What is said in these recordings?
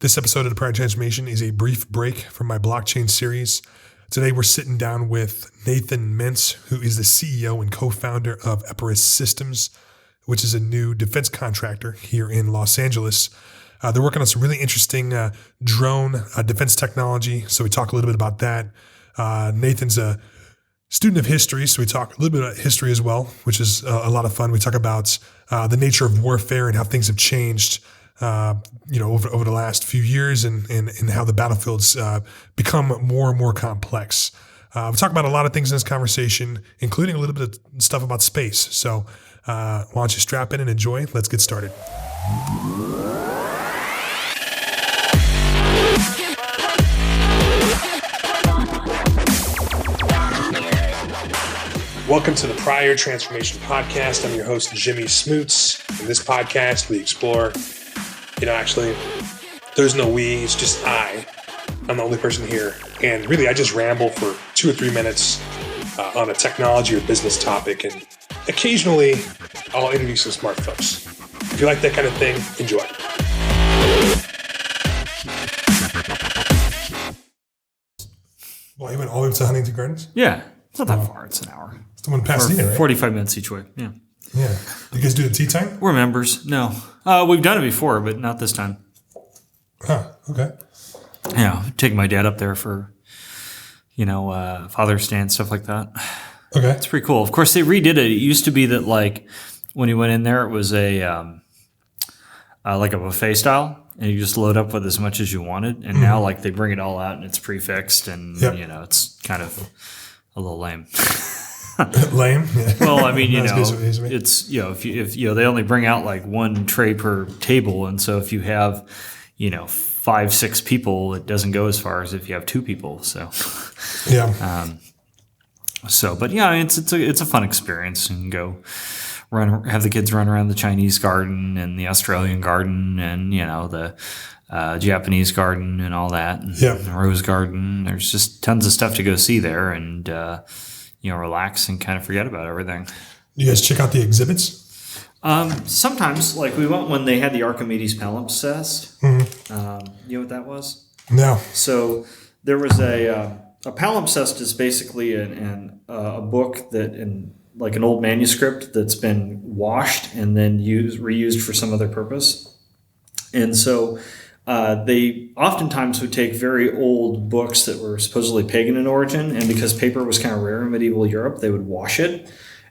This episode of The Prior Transformation is a brief break from my blockchain series. Today we're sitting down with Nathan Mintz, who is the CEO and co-founder of Epirus Systems, which is a new defense contractor here in Los Angeles. They're working on some really interesting drone defense technology, so we talk a little bit about that. Nathan's a student of history, so we talk a little bit about history as well, which is a lot of fun. We talk about the nature of warfare and how things have changed over the last few years and how the battlefields become more and more complex. We talk about a lot of things in this conversation, including a little bit of stuff about space. So why don't you strap in and enjoy? Let's get started. Welcome to the Prior Transformation Podcast. I'm your host, Jimmy Smoots. In this podcast, we explore, there's no we, it's just I. I'm the only person here. And really, I just ramble for 2 or 3 minutes on a technology or business topic. And occasionally, I'll interview some smart folks. If you like that kind of thing, enjoy. Well, you went all the way to Huntington Gardens? Yeah. It's not that far. It's an hour. It's the one in Pasadena, right? 45 minutes each way. Yeah. Yeah. Do you guys do the tea time? We're members. No. We've done it before, but not this time. Huh. Okay. Yeah. Taking my dad up there for, Father's Day and stuff like that. Okay. It's pretty cool. Of course, they redid it. It used to be that, when you went in there, it was a buffet style. And you just load up with as much as you wanted. And now, they bring it all out and it's prefixed. And, it's kind of a little lame. Lame? Yeah. Well, I mean, it's, if they only bring out one tray per table. And so if you have, 5-6 people, it doesn't go as far as if you have 2 people. So, yeah. It's a fun experience and go have the kids run around the Chinese garden and the Australian garden and, the Japanese garden and all that. And the rose garden. There's just tons of stuff to go see there and, relax and kind of forget about everything. You guys check out the exhibits? Sometimes, we went when they had the Archimedes palimpsest. Mm-hmm. You know what that was? No. So there was a palimpsest is basically a book that an old manuscript that's been washed and then reused for some other purpose. And so they oftentimes would take very old books that were supposedly pagan in origin, and because paper was kind of rare in medieval Europe, they would wash it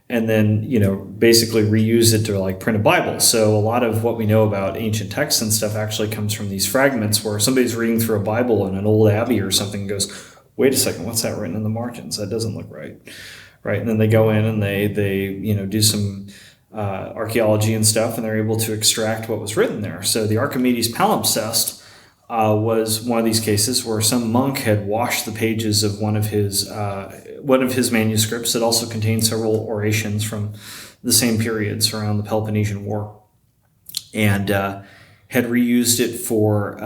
and then, basically reuse it to print a Bible. So a lot of what we know about ancient texts and stuff actually comes from these fragments where somebody's reading through a Bible in an old abbey or something and goes, wait a second, what's that written in the margins? That doesn't look right. Right. And then they go in and they do some archaeology and stuff, and they're able to extract what was written there. So the Archimedes palimpsest was one of these cases where some monk had washed the pages of one of his manuscripts that also contained several orations from the same periods around the Peloponnesian War, and had reused it for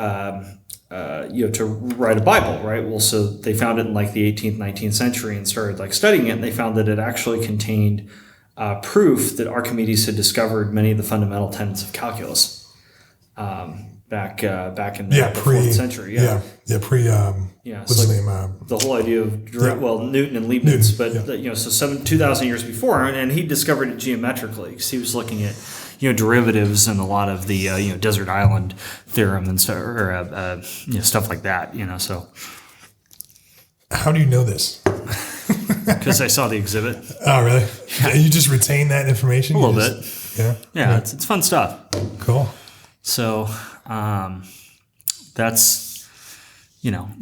to write a Bible, right? Well, so they found it in the 18th, 19th century and started studying it, and they found that it actually contained proof that Archimedes had discovered many of the fundamental tenets of calculus back in the 4th century. What's his name? The whole idea of Newton and Leibniz, Newton, so 2,000 years before, and he discovered it geometrically because he was looking at derivatives and a lot of the desert island theorem and stuff like that. So how do you know this? Because I saw the exhibit. Oh, really? Yeah. You just retain that information a little bit. Yeah. It's fun stuff. Cool. So that's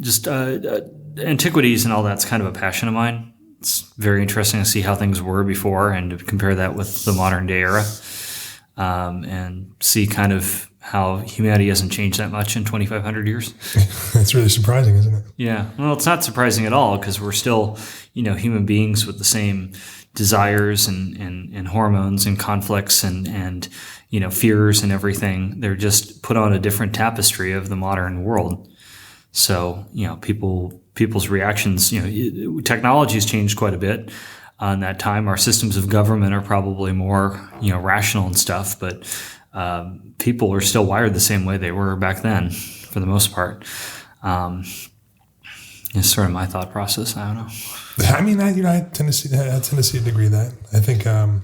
just antiquities and all that's kind of a passion of mine. It's very interesting to see how things were before and to compare that with the modern day era. And see kind of how humanity hasn't changed that much in 2,500 years. That's really surprising, isn't it? Yeah. Well, it's not surprising at all because we're still, human beings with the same desires and hormones and conflicts and fears and everything. They're just put on a different tapestry of the modern world. So, people's reactions, technology has changed quite a bit. In that time, our systems of government are probably more, rational and stuff, but people are still wired the same way they were back then. for the most part. It's sort of my thought process. I don't know. I mean, I tend to see a degree of that. I think, I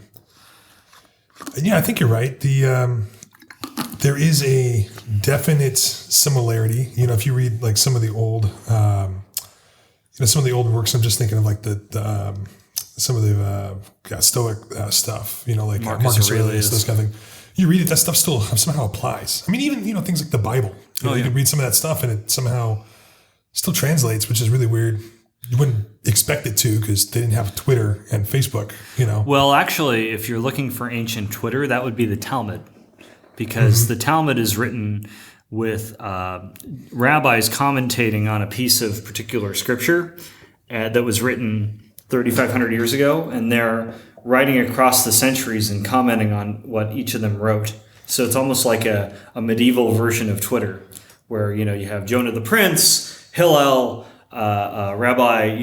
think you're right. There is a definite similarity. If you read like some of the old, some of the old works. I'm just thinking of like some of the Stoic stuff. Like Marcus Aurelius, those kind of things. You read it, that stuff still somehow applies. I mean, even things like the Bible. You can read some of that stuff, and it somehow still translates, which is really weird. You wouldn't expect it to because they didn't have Twitter and Facebook. Well, actually, if you're looking for ancient Twitter, that would be the Talmud, because the Talmud is written with rabbis commentating on a piece of particular scripture that was written 3,500 years ago, and they're writing across the centuries and commenting on what each of them wrote. So it's almost like a medieval version of Twitter, where you have Jonah the Prince, Hillel, Rabbi,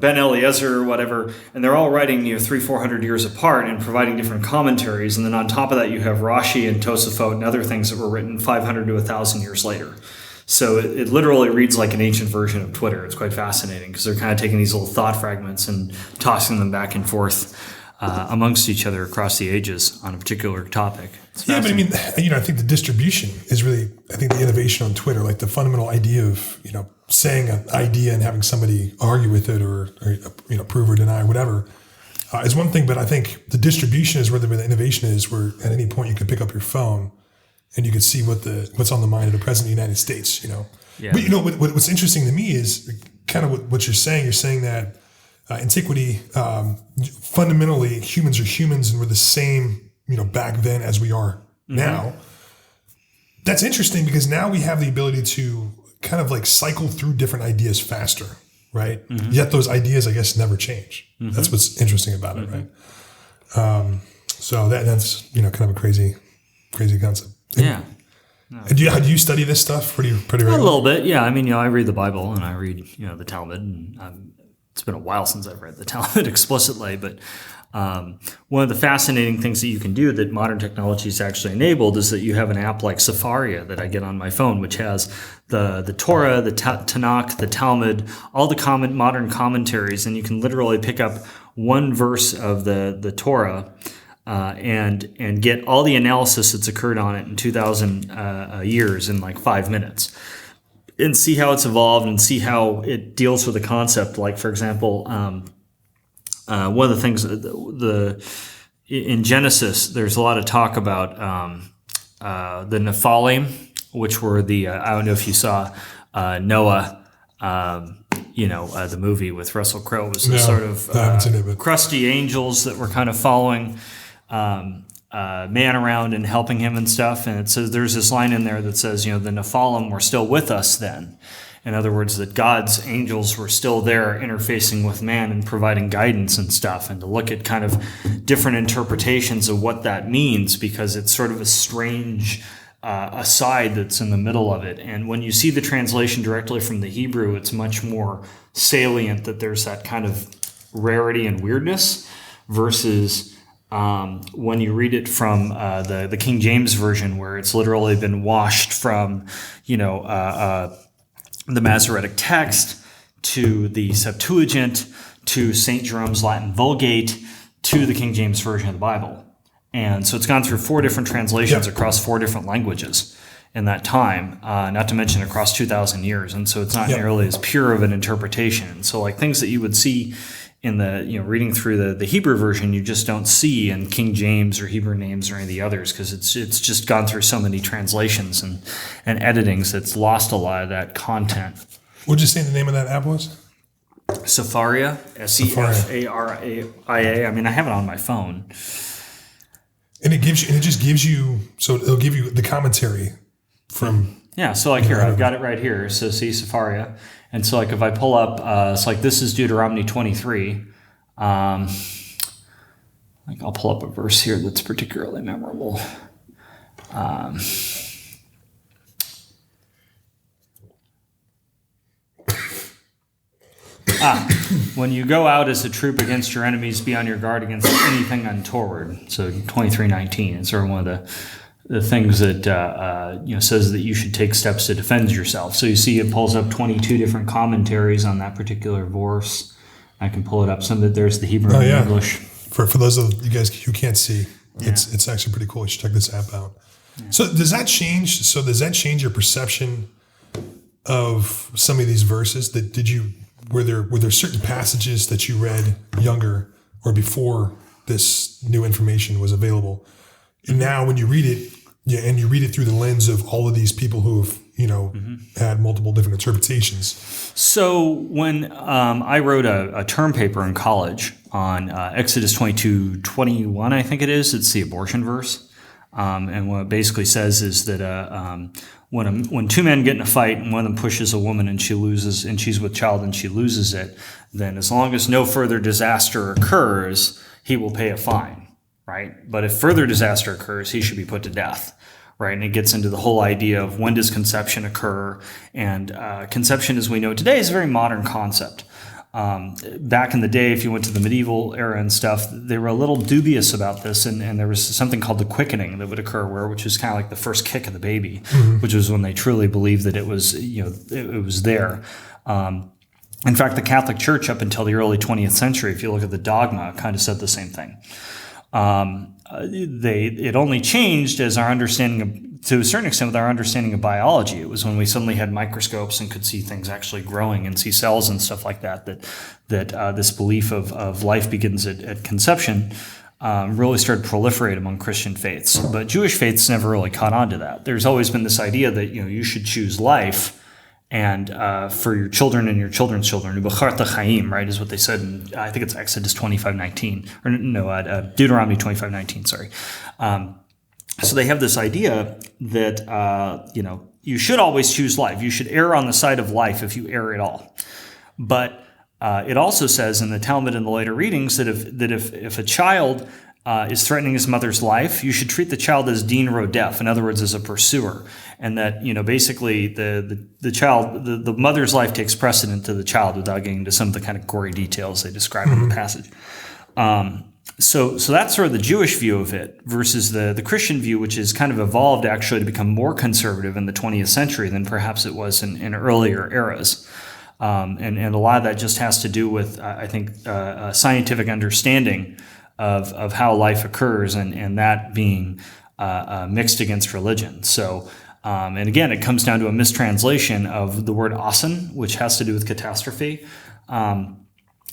Ben Eliezer, whatever, and they're all writing 300-400 years apart and providing different commentaries. And then on top of that, you have Rashi and Tosafot and other things that were written 500 to 1,000 years later. So it literally reads like an ancient version of Twitter. It's quite fascinating because they're kind of taking these little thought fragments and tossing them back and forth amongst each other across the ages on a particular topic. Yeah, but I mean, I think the distribution is really, the innovation on Twitter, like the fundamental idea of, saying an idea and having somebody argue with it or prove or deny, whatever, is one thing. But I think the distribution is where the innovation is, where at any point you could pick up your phone and you could see what's on the mind of the president of the United States, Yeah. But what's interesting to me is kind of what you're saying. You're saying that antiquity, fundamentally, humans are humans and we're the same, back then as we are now. That's interesting because now we have the ability to kind of like cycle through different ideas faster, right? Yet those ideas, I guess, never change. That's what's interesting about it, right? So that's kind of a crazy concept. Yeah. No. Do you study this stuff pretty regularly? A little bit, yeah. I mean, I read the Bible and I read the Talmud, and it's been a while since I've read the Talmud explicitly, but one of the fascinating things that you can do that modern technology has actually enabled is that you have an app like Safaria that I get on my phone, which has the Torah, the Tanakh, the Talmud, all the modern commentaries, and you can literally pick up one verse of the Torah and get all the analysis that's occurred on it in 2,000 years in like 5 minutes, and see how it's evolved and see how it deals with a concept. Like, for example, one of the things in Genesis, there's a lot of talk about the Nephilim, which were I don't know if you saw Noah. The movie with Russell Crowe was sort of crusty angels that were kind of following man around and helping him and stuff. And it says there's this line in there that says, the Nephilim were still with us then. In other words, that God's angels were still there interfacing with man and providing guidance and stuff, and to look at kind of different interpretations of what that means, because it's sort of a strange aside that's in the middle of it. And when you see the translation directly from the Hebrew, it's much more salient that there's that kind of rarity and weirdness versus when you read it from the King James Version, where it's literally been washed from, the Masoretic text to the Septuagint to St. Jerome's Latin Vulgate to the King James Version of the Bible. And so it's gone through 4 different translations across 4 different languages in that time, not to mention across 2,000 years. And so it's not nearly as pure of an interpretation. And so like things that you would see in the, reading through the Hebrew version, you just don't see in King James or Hebrew names or any of the others, because it's just gone through so many translations and editings that's lost a lot of that content. What'd you say the name of that app was? Safaria, Sefaria. I mean, I have it on my phone. And it just gives you, so it'll give you the commentary from. Yeah, so like here, I've got it right here. So see Safaria. And so like if I pull up, it's like this is Deuteronomy 23. Like I'll pull up a verse here that's particularly memorable. When you go out as a troop against your enemies, be on your guard against anything untoward. So 23:19 is sort of one of the things that says that you should take steps to defend yourself. So you see, it pulls up 22 different commentaries on that particular verse. I can pull it up. Some of it there's the Hebrew and English. For those of you guys who can't see, it's actually pretty cool. You should check this app out. Yeah. So does that change your perception of some of these verses? Were there certain passages that you read younger or before this new information was available? And now when you read it, and you read it through the lens of all of these people who have, had multiple different interpretations. So when I wrote a term paper in college on Exodus 22:21, I think it is, it's the abortion verse. And what it basically says is that when two men get in a fight and one of them pushes a woman and she loses, and she's with child and she loses it, then as long as no further disaster occurs, he will pay a fine, right? But if further disaster occurs, he should be put to death, right? And it gets into the whole idea of when does conception occur, and conception, as we know today, is a very modern concept. Back in the day, if you went to the medieval era and stuff, they were a little dubious about this, and there was something called the quickening that would occur, which was kind of like the first kick of the baby, which was when they truly believed that it was, it was there. In fact, the Catholic Church, up until the early 20th century, if you look at the dogma, kind of said the same thing. It only changed as our understanding to a certain extent with our understanding of biology. It was when we suddenly had microscopes and could see things actually growing and see cells and stuff like that this belief of life begins at conception really started to proliferate among Christian faiths. But Jewish faiths never really caught on to that. There's always been this idea that you should choose life, and for your children and your children's children, Ubacharta Chaim, right, is what they said in, I think it's Exodus 25:19, or no, Deuteronomy 25:19, sorry. So they have this idea that, you should always choose life. You should err on the side of life if you err at all. But it also says in the Talmud and the later readings that if a child is threatening his mother's life, you should treat the child as din rodef, in other words, as a pursuer, and that basically the mother's life takes precedent to the child, without getting into some of the kind of gory details they describe in the passage. So that's sort of the Jewish view of it versus the Christian view, which has kind of evolved actually to become more conservative in the 20th century than perhaps it was in earlier eras. And a lot of that just has to do with, I think, a scientific understanding of how life occurs, and that being mixed against religion. So, and again, it comes down to a mistranslation of the word asen, which has to do with catastrophe.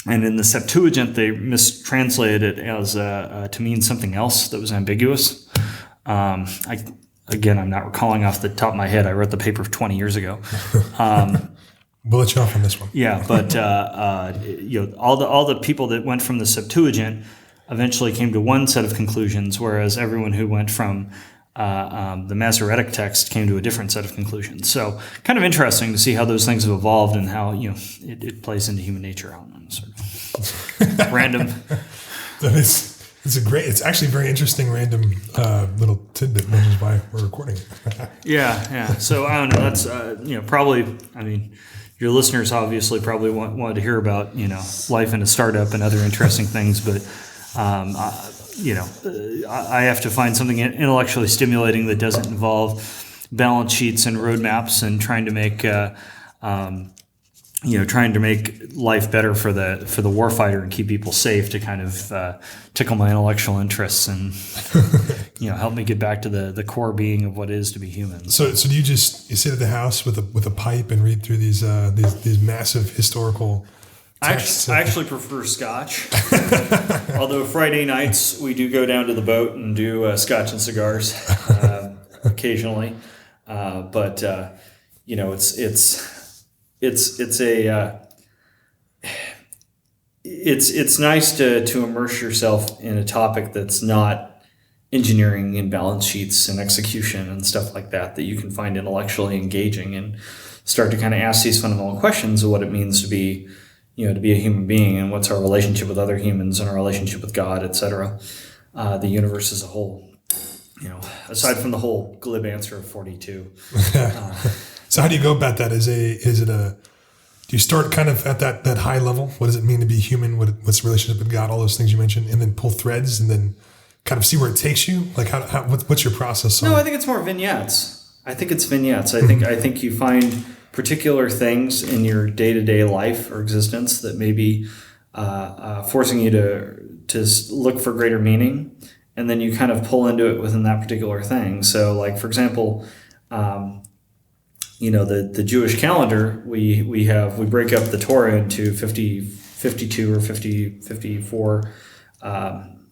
And in the Septuagint, they mistranslated it as to mean something else that was ambiguous. I'm not recalling off the top of my head. I wrote the paper 20 years ago. We'll let you off on this one. Yeah, but all the people that went from the Septuagint eventually came to one set of conclusions, whereas everyone who went from the Masoretic text came to a different set of conclusions. So kind of interesting to see how those things have evolved and how it plays into human nature. I don't know, sort of random. It's actually a very interesting random little tidbit, which is why we're recording it. Yeah. So I don't know. That's probably. I mean, your listeners obviously probably wanted to hear about life in a startup and other interesting things, but. I have to find something intellectually stimulating that doesn't involve balance sheets and roadmaps and trying to make life better for the warfighter and keep people safe to kind of tickle my intellectual interests and help me get back to the core being of what it is to be human. So do you sit at the house with a pipe and read through these massive historical? I actually prefer scotch, although Friday nights we do go down to the boat and do scotch and cigars occasionally. But it's nice to immerse yourself in a topic that's not engineering and balance sheets and execution and stuff like that you can find intellectually engaging, and start to kind of ask these fundamental questions of what it means to be a human being, and what's our relationship with other humans and our relationship with God, etc. The universe as a whole, aside from the whole glib answer of 42. So how do you go about that? Do you start kind of at that high level? What does it mean to be human? What's the relationship with God? All those things you mentioned, and then pull threads, and then kind of see where it takes you? Like, what's your process? No, I think it's more vignettes. I think you find particular things in your day-to-day life or existence that may be forcing you to look for greater meaning, and then you kind of pull into it within that particular thing. So, like, for example, the Jewish calendar, we break up the Torah into 52 or 54,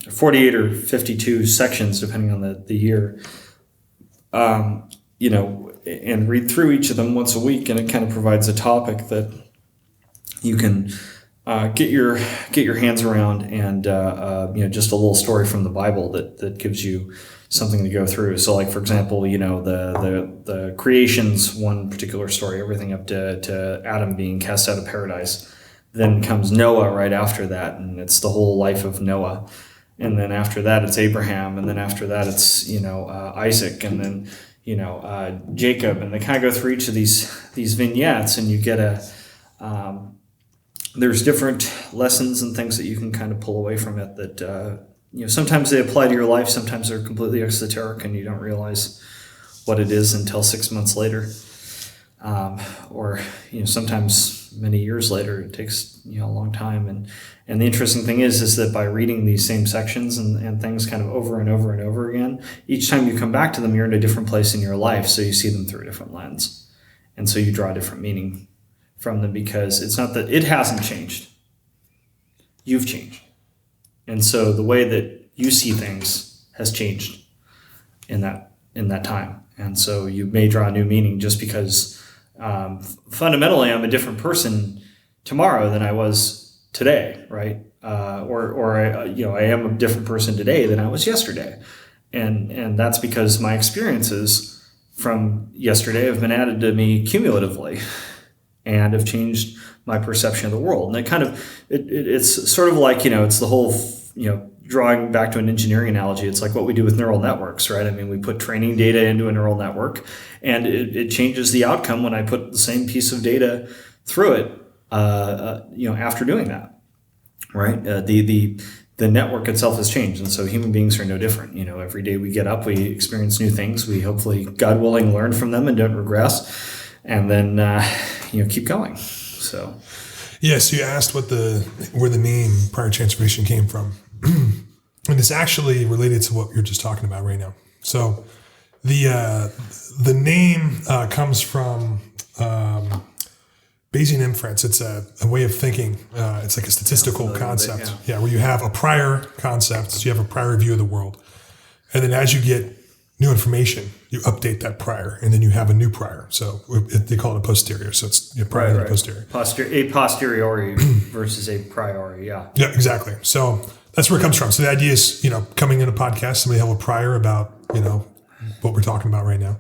48 or 52 sections, depending on the year, and read through each of them once a week, and it kind of provides a topic that you can get your hands around, and just a little story from the Bible that gives you something to go through. So, like, for example, the creation's one particular story, everything up to Adam being cast out of paradise. Then comes Noah right after that, and it's the whole life of Noah. And then after that, it's Abraham, and then after that, it's Isaac, and then Jacob, and they kind of go through each of these vignettes, and you get there's different lessons and things that you can kind of pull away from it that sometimes they apply to your life, sometimes they're completely esoteric, and you don't realize what it is until 6 months later, or sometimes many years later. It takes a long time, and the interesting thing is that by reading these same sections and things kind of over and over and over again, each time you come back to them, you're in a different place in your life, so you see them through a different lens, and so you draw a different meaning from them, because it's not that it hasn't changed, you've changed, and so the way that you see things has changed in that time, and so you may draw a new meaning just because fundamentally I'm a different person tomorrow than I was today, right? I am a different person today than I was yesterday, and that's because my experiences from yesterday have been added to me cumulatively, and have changed my perception of the world. And it's sort of like it's the whole drawing back to an engineering analogy, it's like what we do with neural networks, right? I mean, we put training data into a neural network, and it changes the outcome when I put the same piece of data through it, after doing that, right? The network itself has changed, and so human beings are no different. Every day we get up, we experience new things. We hopefully, God willing, learn from them and don't regress, and then keep going. So, yes, you asked where the name Prior Transformation came from. And it's actually related to what you're just talking about right now. So the name comes from Bayesian inference. It's a way of thinking. It's like a statistical concept. Where you have a prior concept, so you have a prior view of the world. And then as you get new information, you update that prior, and then you have a new prior. So they call it a posterior. So it's prior and posterior. A posteriori versus a priori, yeah. Yeah, exactly. So that's where it comes from. So the idea is, coming in a podcast, somebody have a prior about, what we're talking about right now.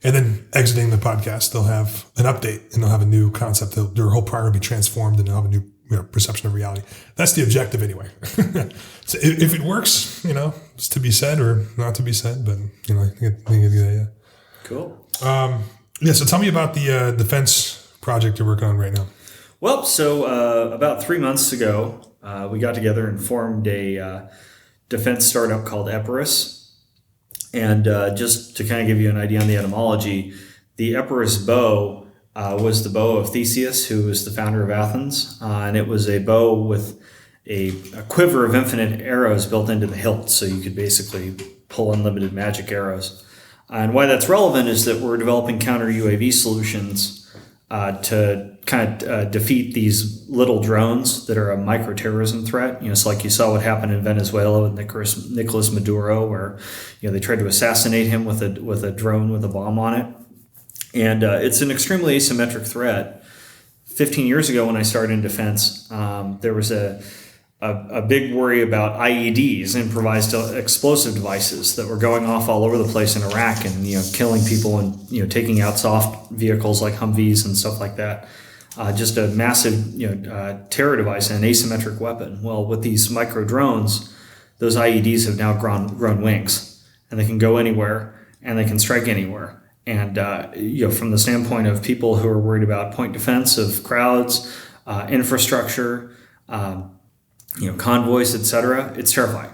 And then exiting the podcast, they'll have an update, and they'll have a new concept. Their whole prior will be transformed, and they'll have a new perception of reality. That's the objective anyway. So if it works, it's to be said or not to be said, but, I think it's a good idea. Cool. So tell me about the defense project you're working on right now. Well, so about 3 months ago, we got together and formed a defense startup called Epirus. And just to kind of give you an idea on the etymology, the Epirus bow was the bow of Theseus, who was the founder of Athens. And it was a bow with a quiver of infinite arrows built into the hilt. So you could basically pull unlimited magic arrows. And why that's relevant is that we're developing counter UAV solutions to kind of defeat these little drones that are a micro-terrorism threat. So like you saw what happened in Venezuela with Nicolas Maduro, where they tried to assassinate him with a drone with a bomb on it. And it's an extremely asymmetric threat. 15 years ago when I started in defense, there was a big worry about IEDs, improvised explosive devices, that were going off all over the place in Iraq and killing people and taking out soft vehicles like Humvees and stuff like that. Just a massive terror device and an asymmetric weapon. Well, with these micro drones, those IEDs have now grown wings, and they can go anywhere and they can strike anywhere. And from the standpoint of people who are worried about point defense of crowds, infrastructure, convoys, etc., it's terrifying.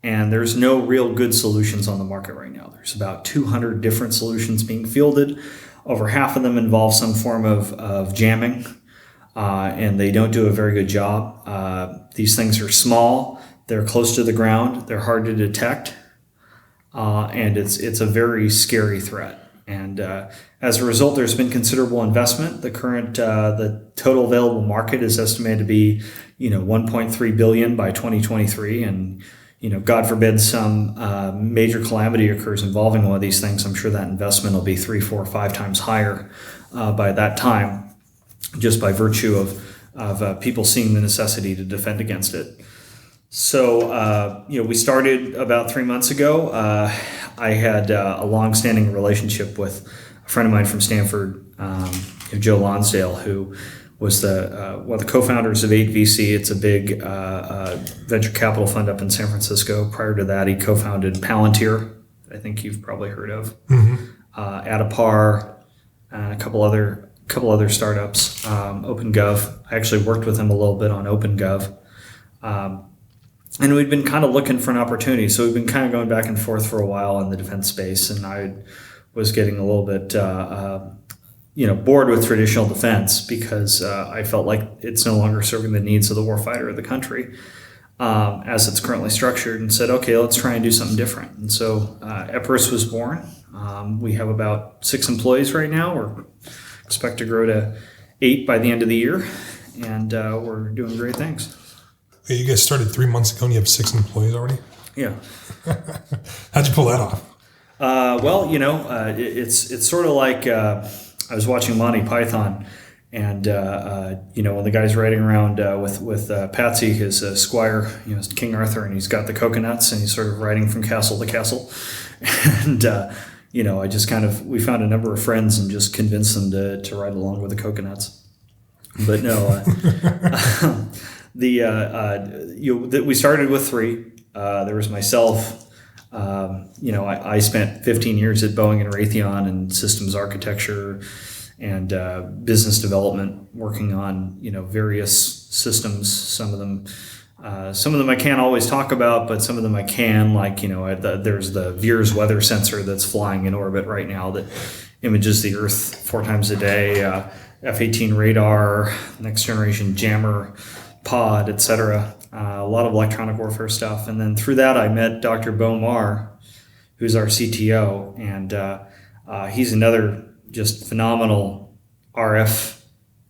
And there's no real good solutions on the market right now. There's about 200 different solutions being fielded. Over half of them involve some form of jamming, and they don't do a very good job. These things are small, they're close to the ground, they're hard to detect, and it's a very scary threat. And as a result, there's been considerable investment. The total available market is estimated to be, 1.3 billion by 2023, and God forbid some major calamity occurs involving one of these things. I'm sure that investment will be 3, 4, 5 times higher by that time, just by virtue of people seeing the necessity to defend against it. So, we started about 3 months ago. I had a long-standing relationship with a friend of mine from Stanford, Joe Lonsdale, who was one of the co-founders of 8VC. It's a big venture capital fund up in San Francisco. Prior to that, he co-founded Palantir, I think you've probably heard of, Adapar, and a couple other startups, OpenGov. I actually worked with him a little bit on OpenGov. And we'd been kind of looking for an opportunity. So we've been kind of going back and forth for a while in the defense space. And I was getting a little bit, bored with traditional defense because I felt like it's no longer serving the needs of the warfighter of the country as it's currently structured, and said, okay, let's try and do something different. And so Epirus was born. We have about 6 employees right now. We expect to grow to 8 by the end of the year. And we're doing great things. Hey, you guys started 3 months ago and you have 6 employees already? Yeah. How'd you pull that off? It's sort of like I was watching Monty Python, and when the guy's riding around with Patsy, his squire, King Arthur, and he's got the coconuts, and he's sort of riding from castle to castle, and I just we found a number of friends and just convinced them to ride along with the coconuts. But no, we started with 3. There was myself. I spent 15 years at Boeing and Raytheon in systems architecture and business development, working on various systems. Some of them I can't always talk about, but some of them I can. Like there's the VIIRS weather sensor that's flying in orbit right now that images the Earth 4 times a day. F-18 radar, next generation jammer pod, etc. A lot of electronic warfare stuff. And then through that, I met Dr. Bo Marr, who's our CTO. And he's another just phenomenal RF,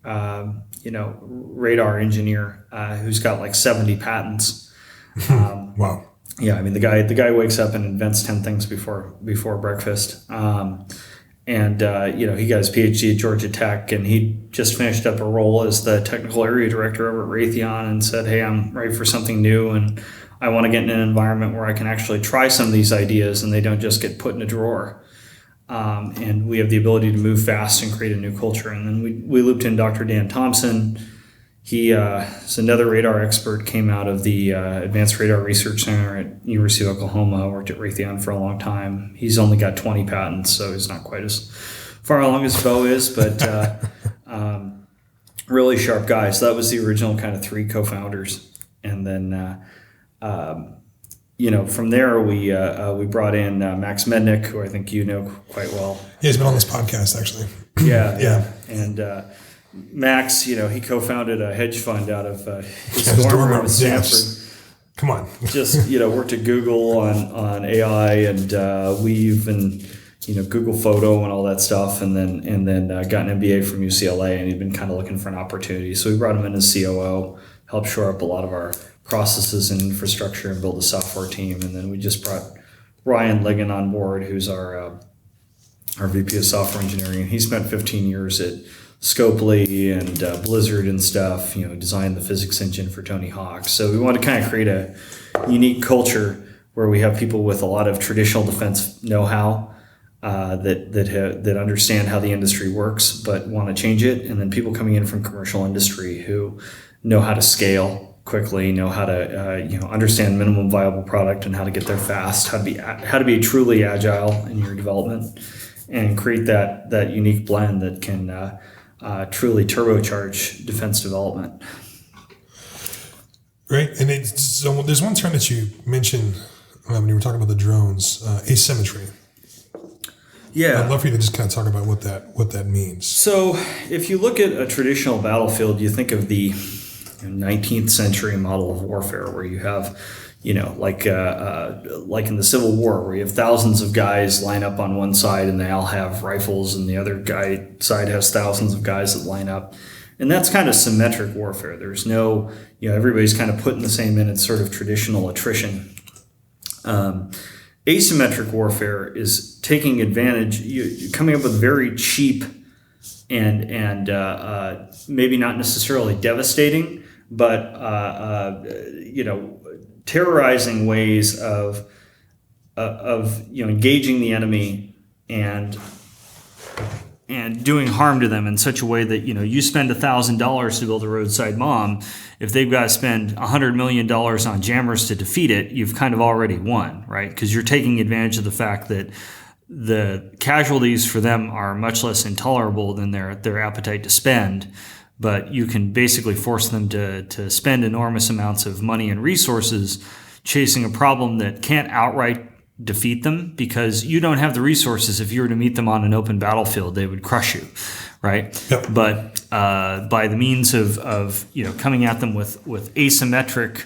radar engineer who's got like 70 patents. Wow. Yeah, I mean, the guy wakes up and invents 10 things before breakfast. He got his PhD at Georgia Tech, and he just finished up a role as the technical area director over at Raytheon, and said, hey, I'm ready for something new, and I want to get in an environment where I can actually try some of these ideas and they don't just get put in a drawer. And we have the ability to move fast and create a new culture. And then we looped in Dr. Dan Thompson. He is another radar expert, came out of the Advanced Radar Research Center at University of Oklahoma, worked at Raytheon for a long time. He's only got 20 patents, so he's not quite as far along as Bo is, but really sharp guy. So that was the original kind of 3 co-founders. And then, from there we brought in Max Mednick, who I think you know quite well. Yeah, he's been on this podcast, actually. Yeah. And Max, he co-founded a hedge fund out of his dorm room at Stanford. Yes. Come on. Just, worked at Google on AI and Weave and, Google Photo and all that stuff. And then got an MBA from UCLA, and he'd been kind of looking for an opportunity. So we brought him in as COO, helped shore up a lot of our processes and infrastructure and build a software team. And then we just brought Ryan Ligon on board, who's our VP of software engineering. And he spent 15 years at Scopely and Blizzard and stuff, designed the physics engine for Tony Hawk. So we want to kind of create a unique culture where we have people with a lot of traditional defense know-how that understand how the industry works but want to change it, and then people coming in from commercial industry who know how to scale quickly, know how to understand minimum viable product and how to get there fast, how to be truly agile in your development, and create that unique blend that can truly turbocharge defense development. Great. And so there's one term that you mentioned when you were talking about the drones, asymmetry. Yeah. I'd love for you to just kind of talk about what that means. So if you look at a traditional battlefield, you think of the 19th century model of warfare where you have, like in the Civil War, where you have thousands of guys line up on one side and they all have rifles, and the other side has thousands of guys that line up. And that's kind of symmetric warfare. There's no, everybody's kind of put in the same in. It's sort of traditional attrition. Asymmetric warfare is taking advantage, you're coming up with very cheap and maybe not necessarily devastating, but terrorizing ways of engaging the enemy and doing harm to them in such a way that you spend $1,000 to build a roadside bomb. If they've got to spend $100 million on jammers to defeat it, you've kind of already won, right? Because you're taking advantage of the fact that the casualties for them are much less intolerable than their appetite to spend. But you can basically force them to spend enormous amounts of money and resources chasing a problem that can't outright defeat them, because you don't have the resources. If you were to meet them on an open battlefield, they would crush you, right? Yep. But by the means of coming at them with asymmetric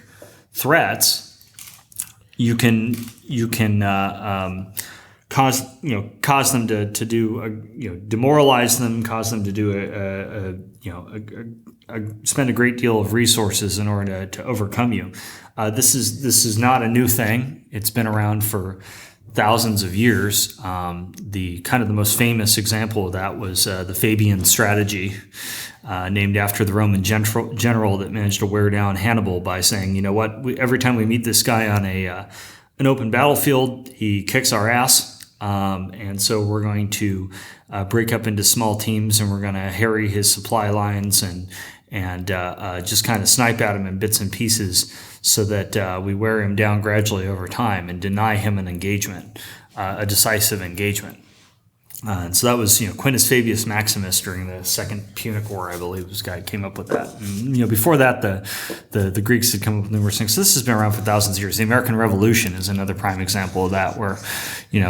threats, you can cause them to do demoralize them, cause them to do spend a great deal of resources in order to overcome you. This is not a new thing. It's been around for thousands of years. The most famous example of that was the Fabian strategy, named after the Roman general that managed to wear down Hannibal by saying, every time we meet this guy on an open battlefield, he kicks our ass. And so we're going to break up into small teams, and we're going to harry his supply lines and just kind of snipe at him in bits and pieces, so that we wear him down gradually over time and deny him an engagement, a decisive engagement. And so that was, Quintus Fabius Maximus during the Second Punic War, I believe, this guy came up with that. And, before that, the Greeks had come up with numerous things. So this has been around for thousands of years. The American Revolution is another prime example of that, where, the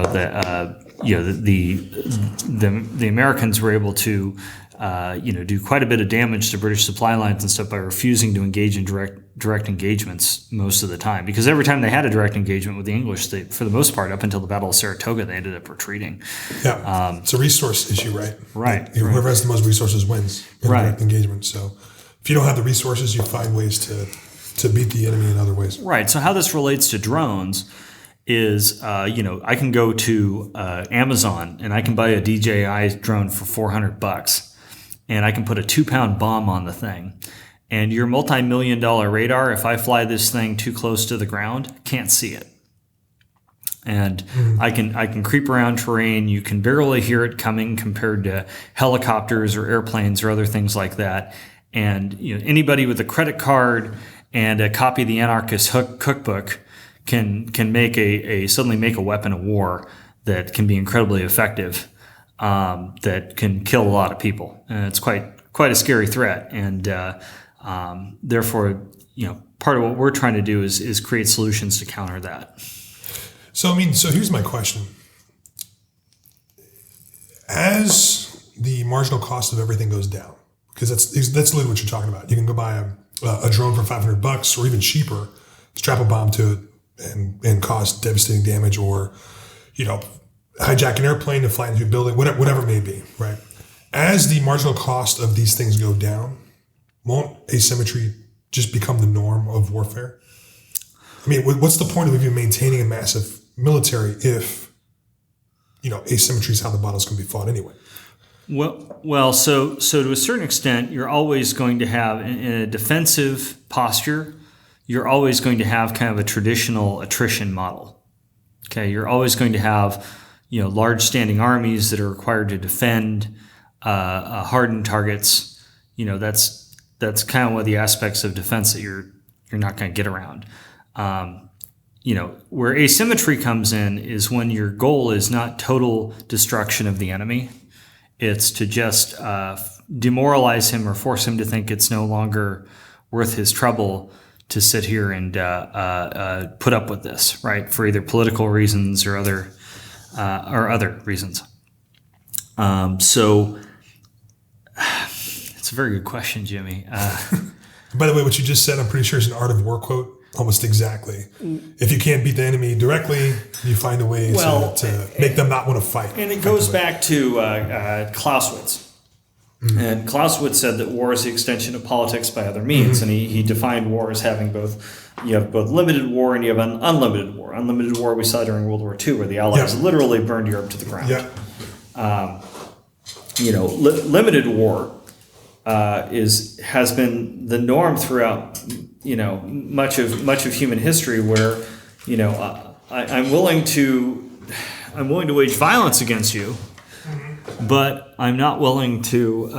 Americans were able to, do quite a bit of damage to British supply lines and stuff by refusing to engage in direct engagements most of the time. Because every time they had a direct engagement with the English, they, for the most part, up until the Battle of Saratoga, they ended up retreating. Yeah, it's a resource issue, right? Right. Whoever has the most resources wins in right. direct engagement. So if you don't have the resources, you find ways to beat the enemy in other ways. Right. So how this relates to drones is, I can go to Amazon and I can buy a DJI drone for $400, and I can put a 2-pound bomb on the thing. And your multi-million-dollar radar, if I fly this thing too close to the ground, can't see it. And I can creep around terrain. You can barely hear it coming compared to helicopters or airplanes or other things like that. And anybody with a credit card and a copy of the Anarchist Cookbook can suddenly make a weapon of war that can be incredibly effective, that can kill a lot of people. And it's quite a scary threat. And therefore, part of what we're trying to do is create solutions to counter that. So here's my question. As the marginal cost of everything goes down, because that's literally what you're talking about. You can go buy a drone for $500 or even cheaper, strap a bomb to it, and cause devastating damage, or hijack an airplane and fly into a building, whatever it may be, right? As the marginal cost of these things go down, won't asymmetry just become the norm of warfare? I mean, what's the point of even maintaining a massive military if asymmetry is how the battles can be fought anyway? Well, so to a certain extent, you're always going to have, in a defensive posture, you're always going to have kind of a traditional attrition model. Okay, you're always going to have, large standing armies that are required to defend hardened targets. That's kind of one of the aspects of defense that you're not going to get around. Where asymmetry comes in is when your goal is not total destruction of the enemy. It's to just demoralize him or force him to think it's no longer worth his trouble to sit here and put up with this, right, for either political reasons or other reasons. So it's a very good question, Jimmy. By the way, what you just said, I'm pretty sure is an Art of War quote, almost exactly. If you can't beat the enemy directly, you find a way to make them not want to fight. And it goes back to Clausewitz. Mm-hmm. And Clausewitz said that war is the extension of politics by other means, and he defined war as having you have both limited war and you have an unlimited war. Unlimited war we saw during World War II, where the Allies literally burned Europe to the ground. Limited war has been the norm throughout much of human history, where I'm willing to wage violence against you, but I'm not willing to.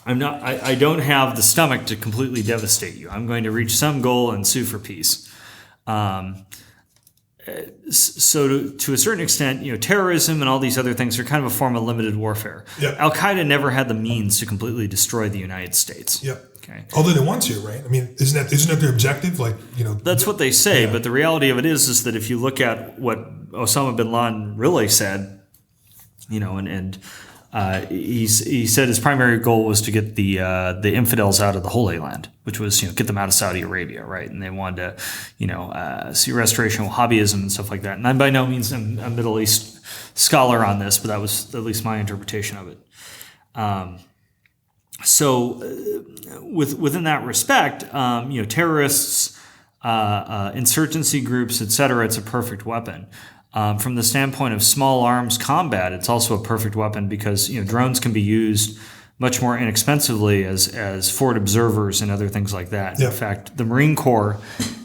I don't have the stomach to completely devastate you. I'm going to reach some goal and sue for peace. So to a certain extent, terrorism and all these other things are kind of a form of limited warfare. Yep. Al-Qaeda never had the means to completely destroy the United States. Yep. Okay. Although they want to, right? I mean, isn't that their objective? That's what they say, but the reality of it is that if you look at what Osama bin Laden really said, he said his primary goal was to get the infidels out of the Holy Land, which was get them out of Saudi Arabia, right? And they wanted to see restoration of Wahhabism and stuff like that. And I'm by no means a Middle East scholar on this, but that was at least my interpretation of it. So within that respect, terrorists, insurgency groups, etc., it's a perfect weapon. From the standpoint of small arms combat, it's also a perfect weapon because drones can be used much more inexpensively as forward observers and other things like that. Yep. In fact, the Marine Corps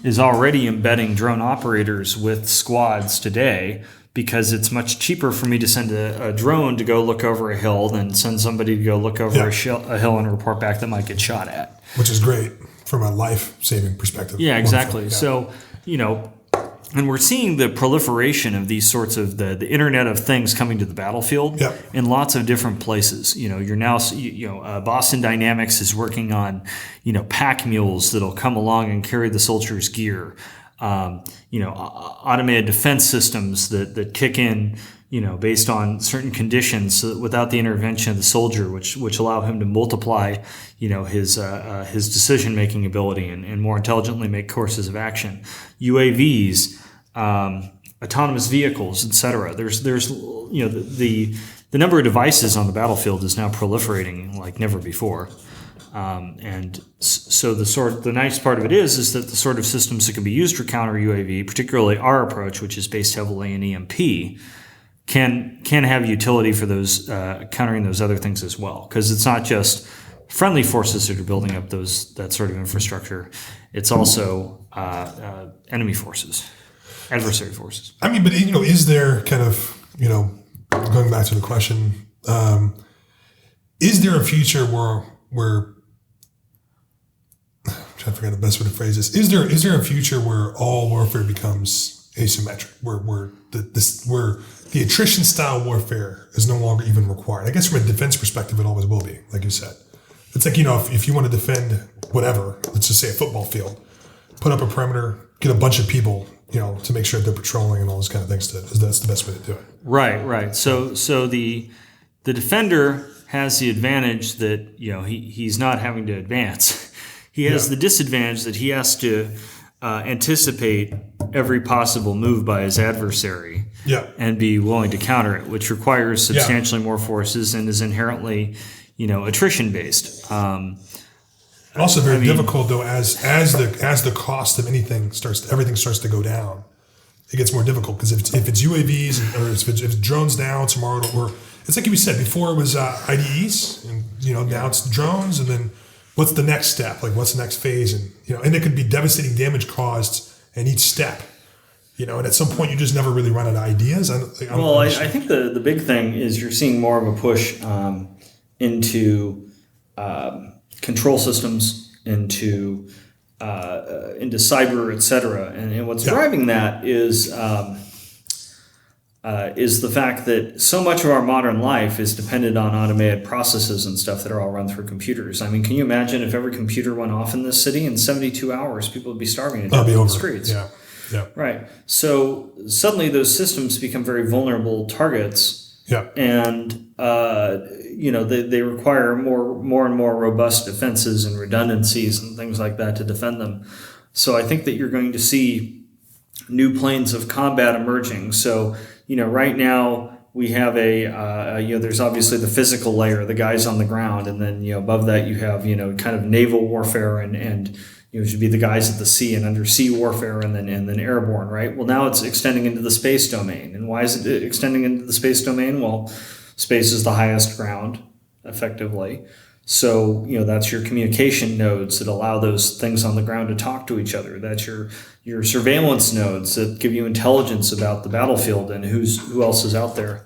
is already embedding drone operators with squads today because it's much cheaper for me to send a drone to go look over a hill than send somebody to go look over a hill and report back that might get shot at. Which is great from a life-saving perspective. Yeah, exactly. Yeah. So, and we're seeing the proliferation of these sorts of the Internet of Things coming to the battlefield in lots of different places. You're now, Boston Dynamics is working on, pack mules that'll come along and carry the soldiers' gear. Automated defense systems that kick in, based on certain conditions, so that without the intervention of the soldier, which allow him to multiply, his decision-making ability and more intelligently make courses of action. UAVs, autonomous vehicles, etc. There's the number of devices on the battlefield is now proliferating like never before. And so the nice part of it is that the sort of systems that can be used for counter UAV, particularly our approach, which is based heavily in EMP, can have utility for those countering those other things as well. Because it's not just friendly forces that are building up that sort of infrastructure; it's also enemy forces, adversary forces. I mean, but is there kind of going back to the question, is there a future where I'm trying to figure out the best way to phrase this. Is there a future where all warfare becomes asymmetric, where the attrition style warfare is no longer even required? I guess from a defense perspective, it always will be, like you said. It's like, if you want to defend whatever, let's just say a football field, put up a perimeter, get a bunch of people, to make sure that they're patrolling and all those kind of things. That's the best way to do it. Right. So the defender has the advantage that he's not having to advance. He has the disadvantage that he has to anticipate every possible move by his adversary and be willing to counter it, which requires substantially more forces and is inherently, attrition based. And also very difficult though, as the cost of everything starts to go down, it gets more difficult because if it's UAVs or if it's drones now tomorrow, or it's like you said before, it was IDEs, and now it's drones, and then what's the next step? Like what's the next phase? And and it could be devastating damage caused in each step. And at some point you just never really run out of ideas. I think the big thing is you're seeing more of a push into control systems, into cyber, et cetera. And what's driving that is is the fact that so much of our modern life is dependent on automated processes and stuff that are all run through computers. I mean, can you imagine if every computer went off in this city in 72 hours, people would be starving to death in the streets. Yeah. Yeah. Right. So suddenly those systems become very vulnerable targets. Yeah. And, they require more and more robust defenses and redundancies and things like that to defend them. So I think that you're going to see new planes of combat emerging. So, right now we have there's obviously the physical layer, the guys on the ground. And then, above that you have, kind of naval warfare and should be the guys at the sea and undersea warfare and then airborne, right? Well, now it's extending into the space domain. And why is it extending into the space domain? Well, space is the highest ground, effectively. So, that's your communication nodes that allow those things on the ground to talk to each other. That's your surveillance nodes that give you intelligence about the battlefield and who else is out there.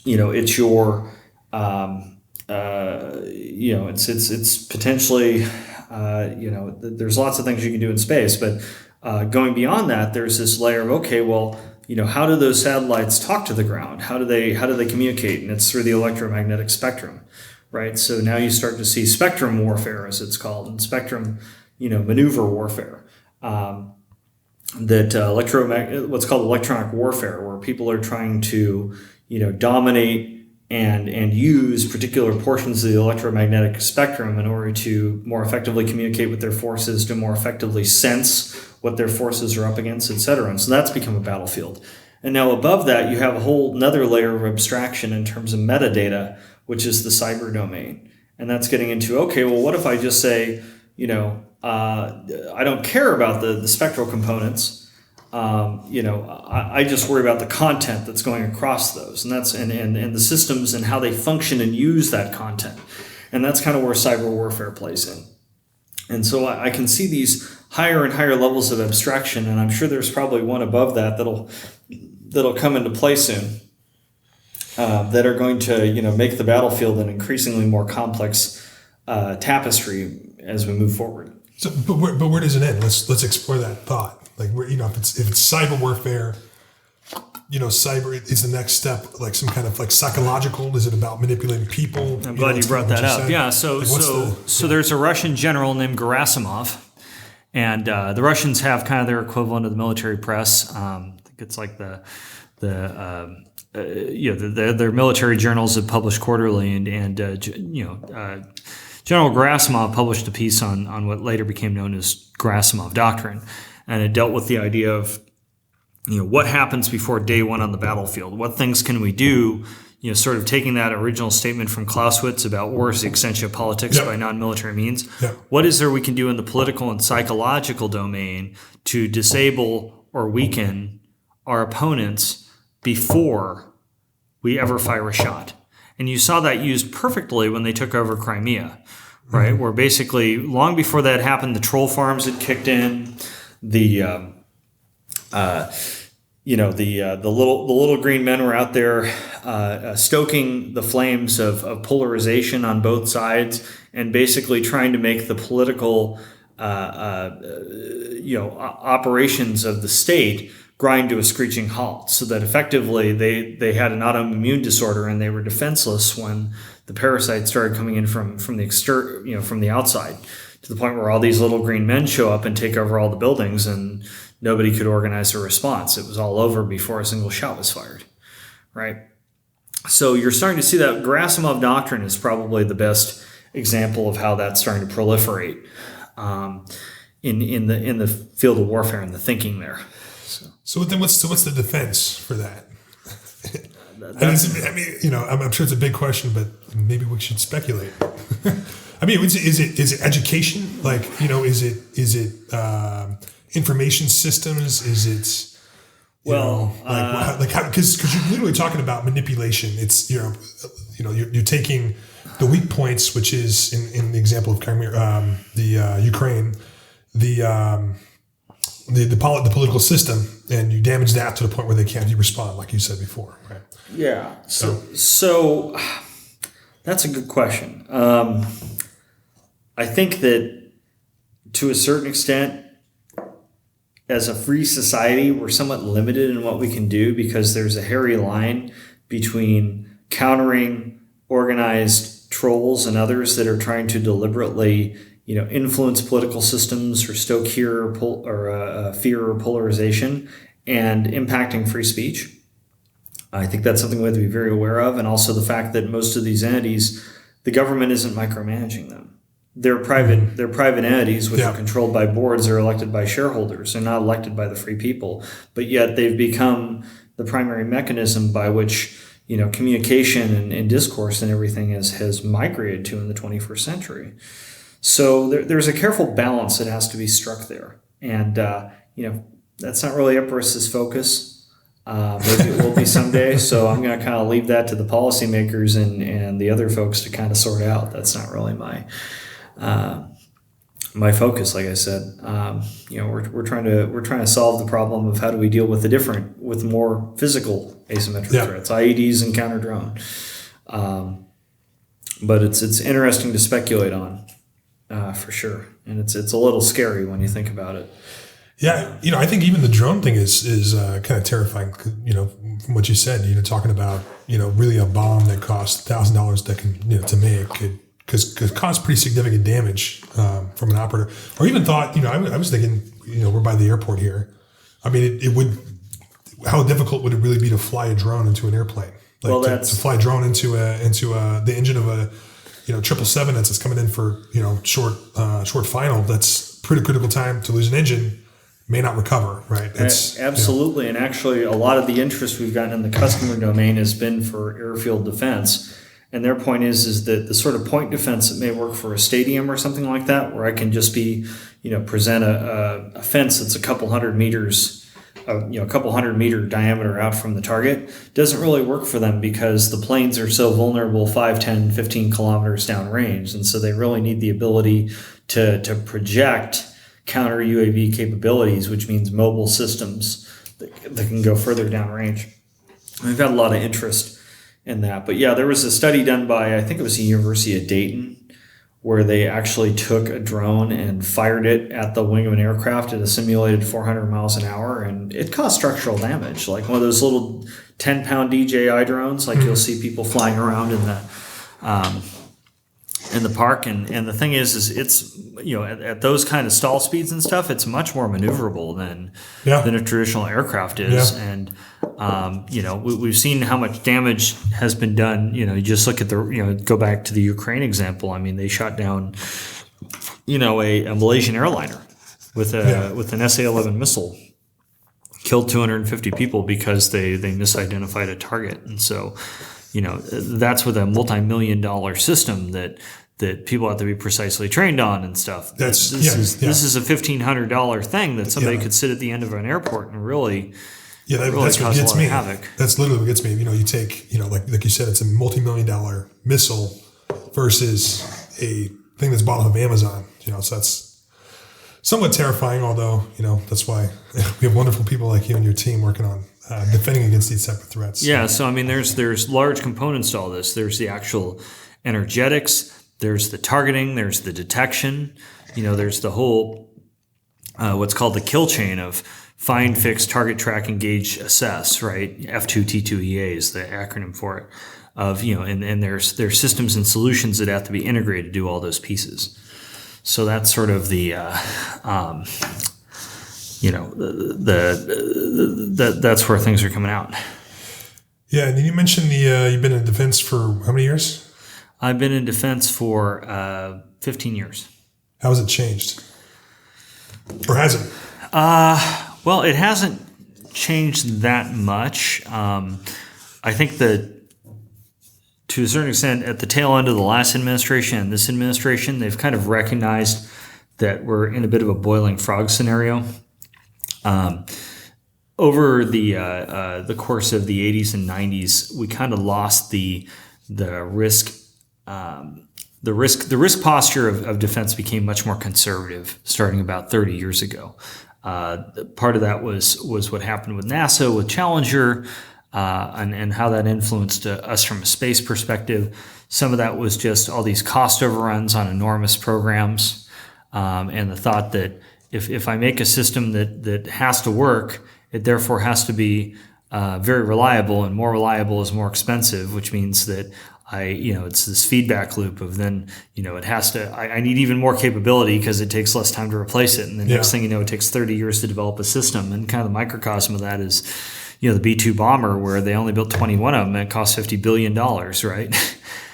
It's your it's potentially, there's lots of things you can do in space, but going beyond that, there's this layer of, okay, well, how do those satellites talk to the ground? How do they communicate? And it's through the electromagnetic spectrum, right? So now you start to see spectrum warfare, as it's called, and spectrum, maneuver warfare. What's called electronic warfare, where people are trying to, dominate and use particular portions of the electromagnetic spectrum in order to more effectively communicate with their forces, to more effectively sense what their forces are up against, etc. And so that's become a battlefield. And now above that, you have a whole another layer of abstraction in terms of metadata, which is the cyber domain. And that's getting into, okay, well, what if I just say, I don't care about the spectral components. I just worry about the content that's going across those, and that's and the systems and how they function and use that content, and that's kind of where cyber warfare plays in. And so I can see these higher and higher levels of abstraction, and I'm sure there's probably one above that that'll come into play soon, that are going to make the battlefield an increasingly more complex tapestry as we move forward. So, but where does it end? Let's explore that thought. Like, if it's cyber warfare, cyber is the next step, like some kind of like psychological. Is it about manipulating people? I'm glad you brought that up. Yeah. So there's a Russian general named Gerasimov, and the Russians have kind of their equivalent of the military press. I think it's like their military journals that publish quarterly, and General Gerasimov published a piece on what later became known as Gerasimov Doctrine. And it dealt with the idea of, what happens before day one on the battlefield? What things can we do? Sort of taking that original statement from Clausewitz about war is the extension of politics by non-military means. Yep. What is there we can do in the political and psychological domain to disable or weaken our opponents before we ever fire a shot? And you saw that used perfectly when they took over Crimea, right? Mm-hmm. Where basically, long before that happened, the troll farms had kicked in. The little green men were out there stoking the flames of polarization on both sides, and basically trying to make the political operations of the state grind to a screeching halt, so that effectively they had an autoimmune disorder and they were defenseless when the parasites started coming in from the from the outside, to the point where all these little green men show up and take over all the buildings, and nobody could organize a response. It was all over before a single shot was fired, right? So you're starting to see that Gerasimov Doctrine is probably the best example of how that's starting to proliferate in the field of warfare and the thinking there. So then what's the defense for that? I'm sure it's a big question, but maybe we should speculate. Is it education? Like, is it information systems? Is it because you're literally talking about manipulation. It's you're taking the weak points, which is in the example of Crimea, Ukraine, the political system, and you damage that to the point where they can't respond, like you said before, right? Yeah. So that's a good question. I think that to a certain extent, as a free society, we're somewhat limited in what we can do because there's a hairy line between countering organized trolls and others that are trying to deliberately, influence political systems or stoke fear or polarization and impacting free speech. I think that's something we have to be very aware of, and also the fact that most of these entities, the government isn't micromanaging them. They're private entities which are controlled by boards. They're elected by shareholders. They're not elected by the free people. But yet they've become the primary mechanism by which communication and discourse and everything has migrated to in the 21st century. So there's a careful balance that has to be struck there. And that's not really Eporis's focus. Maybe it will be someday. So I'm going to kind of leave that to the policymakers and the other folks to kind of sort out. That's not really my focus. Like I said, we're trying to solve the problem of how do we deal with more physical asymmetric threats, IEDs and counter drone. But it's interesting to speculate on, for sure, and it's a little scary when you think about it. Yeah, I think even the drone thing is kind of terrifying. From what you said, talking about really a bomb that costs $1,000 that can to make could cause pretty significant damage from an operator. Or even thought, I was thinking, we're by the airport here. I mean, it would. How difficult would it really be to fly a drone into an airplane? To fly a drone into the engine of a 777 that's coming in for short final. That's pretty critical time to lose an engine. May not recover, right? Absolutely. And actually, a lot of the interest we've gotten in the customer domain has been for airfield defense. And their point is that the sort of point defense that may work for a stadium or something like that, where I can just present a fence that's a couple hundred meters, a couple 100-meter diameter out from the target, doesn't really work for them because the planes are so vulnerable 5, 10, 15 kilometers downrange. And so they really need the ability to project counter UAV capabilities, which means mobile systems that can go further downrange. We've had a lot of interest in that. But yeah, there was a study done by, I think it was the University of Dayton, where they actually took a drone and fired it at the wing of an aircraft at a simulated 400 miles an hour, and it caused structural damage, like one of those little 10-pound DJI drones, like you'll see people flying around in the park. And the thing is it's at those kind of stall speeds and stuff, it's much more maneuverable than a traditional aircraft is. And we've seen how much damage has been done. You just look at go back to the Ukraine example. I mean, they shot down a Malaysian airliner with an SA-11 missile, killed 250 people because they misidentified a target. And so that's with a multi-million-dollar system that people have to be precisely trained on and stuff. This is a $1,500 thing that somebody could sit at the end of an airport and really that's what gets me. Havoc. That's literally what gets me. You take like you said, it's a multi-million-dollar missile versus a thing that's bought off of Amazon. So that's somewhat terrifying. Although that's why we have wonderful people like you and your team working on defending against these type of threats. Yeah. So I mean, there's large components to all this. There's the actual energetics. There's the targeting. There's the detection. There's the whole what's called the kill chain of find, fix, target, track, engage, assess. Right. F2T2EA is the acronym for it. And there's systems and solutions that have to be integrated to do all those pieces. So that's sort of the that's where things are coming out. Yeah, and then you mentioned you've been in defense for how many years? I've been in defense for 15 years. How has it changed? Or has it? Well, it hasn't changed that much. I think that to a certain extent, at the tail end of the last administration and this administration, they've kind of recognized that we're in a bit of a boiling frog scenario. Over the course of the 80s and 90s, we kind of lost the risk. The risk posture of defense became much more conservative starting about 30 years ago. Part of that was what happened with NASA, with Challenger, and how that influenced us from a space perspective. Some of that was just all these cost overruns on enormous programs, and the thought that if I make a system that has to work, it therefore has to be very reliable, and more reliable is more expensive, which means that it's this feedback loop of then, it has to, I need even more capability because it takes less time to replace it. And the next thing you know, it takes 30 years to develop a system. And kind of the microcosm of that is, the B-2 bomber, where they only built 21 of them and it cost $50 billion, right?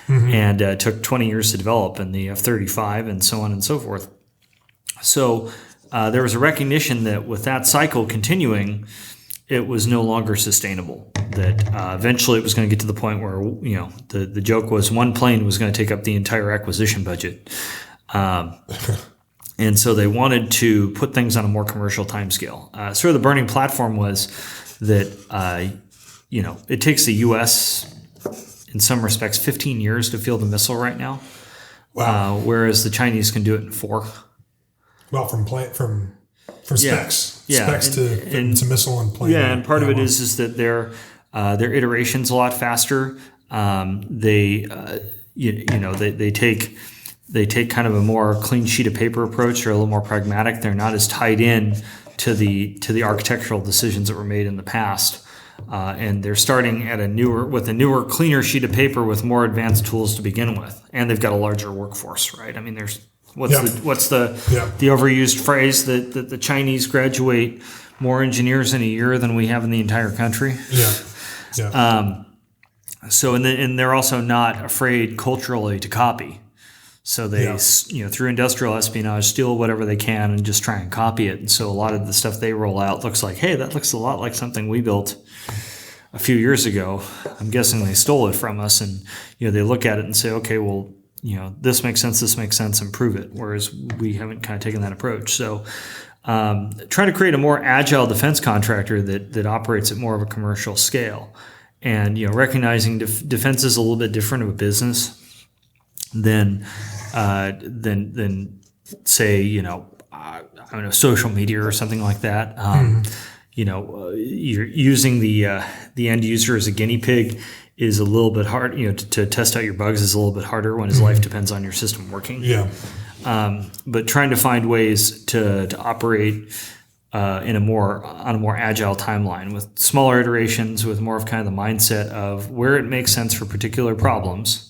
Mm-hmm. And it took 20 years to develop, and the F-35 and so on and so forth. So there was a recognition that with that cycle continuing, it was no longer sustainable, that eventually it was going to get to the point where, the joke was one plane was going to take up the entire acquisition budget. And so they wanted to put things on a more commercial timescale. Sort of the burning platform was that, it takes the U.S., in some respects, 15 years to field a missile right now. Wow. Whereas the Chinese can do it in 4. Well, from specs, yeah. specs to missile and plane. Yeah, and part of it is that their iteration's a lot faster. They take kind of a more clean sheet of paper approach. They're a little more pragmatic. They're not as tied in to the architectural decisions that were made in the past. And they're starting at a newer, cleaner sheet of paper with more advanced tools to begin with, and they've got a larger workforce, right? I mean, what's the overused phrase that the Chinese graduate more engineers in a year than we have in the entire country? So and they're also not afraid culturally to copy. So they, through industrial espionage, steal whatever they can and just try and copy it. And so a lot of the stuff they roll out looks like, hey, that looks a lot like something we built a few years ago. I'm guessing they stole it from us. And, they look at it and say, okay, well, this makes sense, and prove it. Whereas we haven't kind of taken that approach. So trying to create a more agile defense contractor that operates at more of a commercial scale. And, recognizing defense is a little bit different of a business than say, I don't know, social media or something like that. You're using the end user as a guinea pig is a little bit hard. To test out your bugs is a little bit harder when his life depends on your system working. Yeah. But trying to find ways to operate on a more agile timeline with smaller iterations, with more of kind of the mindset of where it makes sense for particular problems.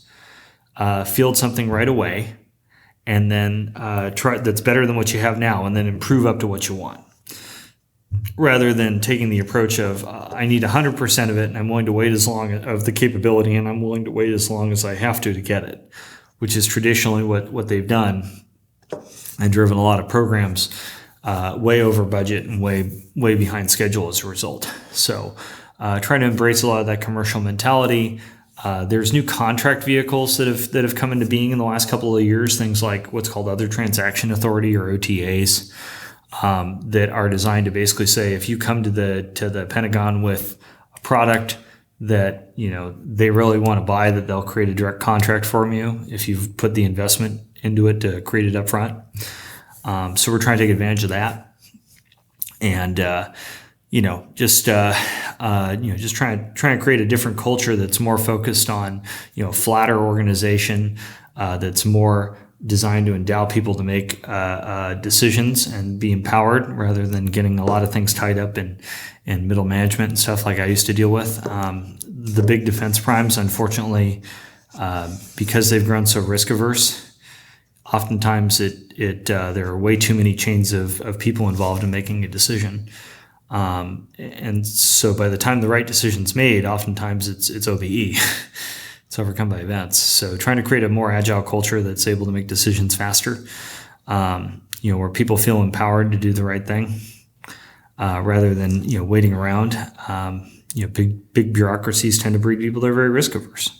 Field something right away, and then try that's better than what you have now, and then improve up to what you want. Rather than taking the approach of I need 100% of it, and I'm willing to wait as long of the capability, and I'm willing to wait as long as I have to get it, which is traditionally what they've done, and driven a lot of programs way over budget and way behind schedule as a result. So, trying to embrace a lot of that commercial mentality. There's new contract vehicles that have come into being in the last couple of years, things like what's called Other Transaction Authority, or OTAs, that are designed to basically say if you come to the Pentagon with a product that they really want to buy, that they'll create a direct contract for you if you've put the investment into it to create it up front. So we're trying to take advantage of that, and just trying to create a different culture that's more focused on, flatter organization, that's more designed to endow people to make decisions and be empowered, rather than getting a lot of things tied up in middle management and stuff like I used to deal with. The big defense primes, unfortunately, because they've grown so risk averse, oftentimes there are way too many chains of people involved in making a decision. And so by the time the right decision's made, oftentimes it's OBE. It's overcome by events. So trying to create a more agile culture that's able to make decisions faster, where people feel empowered to do the right thing, rather than, waiting around. Big bureaucracies tend to breed people that are very risk averse.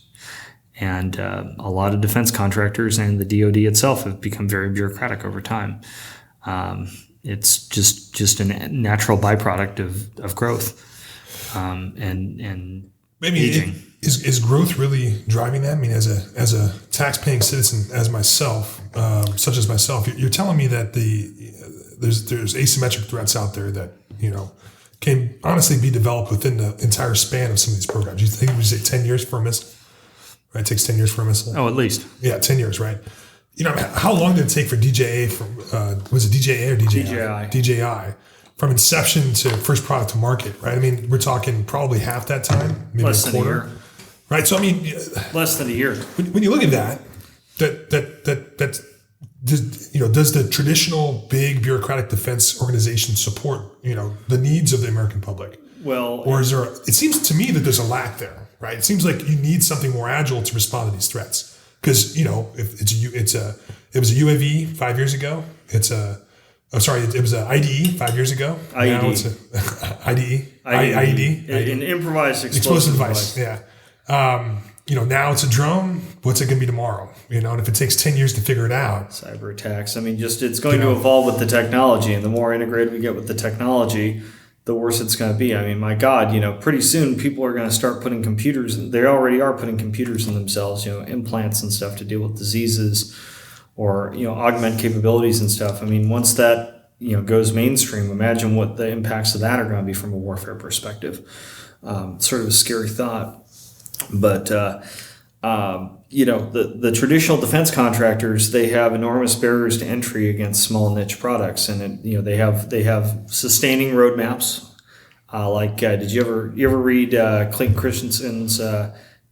And a lot of defense contractors and the DoD itself have become very bureaucratic over time. It's just a natural byproduct of growth, and maybe aging. Is growth really driving that? I mean, as a tax-paying citizen, as myself, such as myself, you're telling me that there's asymmetric threats out there that can honestly be developed within the entire span of some of these programs. You think we say 10 years for a missile? Right, it takes 10 years for a missile. Oh, at least. Yeah, 10 years, right? How long did it take for DJA was it DJA or DJI? DJI. DJI from inception to first product to market, right? I mean, we're talking probably half that time, maybe Less a than a quarter, year. right? So I mean, Less than a year. when you look at does the traditional big bureaucratic defense organization support the needs of the American public? Well, Or is there? It seems to me that there's a lack there, right? It seems like you need something more agile to respond to these threats. Because if it was a UAV 5 years ago. It was an IDE 5 years ago. IED. Now it's a IED. An improvised Explosive explosive device. Yeah. Now it's a drone. What's it going to be tomorrow? And if it takes 10 years to figure it out. Cyber attacks. I mean, it's going to evolve with the technology, and the more integrated we get with the technology, the worse it's going to be. I mean, my God, pretty soon people are going to start putting computers. They already are putting computers in themselves, implants and stuff to deal with diseases, or augment capabilities and stuff. I mean, once that goes mainstream, imagine what the impacts of that are going to be from a warfare perspective. Sort of a scary thought, but the traditional defense contractors, they have enormous barriers to entry against small niche products, and they have sustaining roadmaps. Did you ever read Clayton Christensen's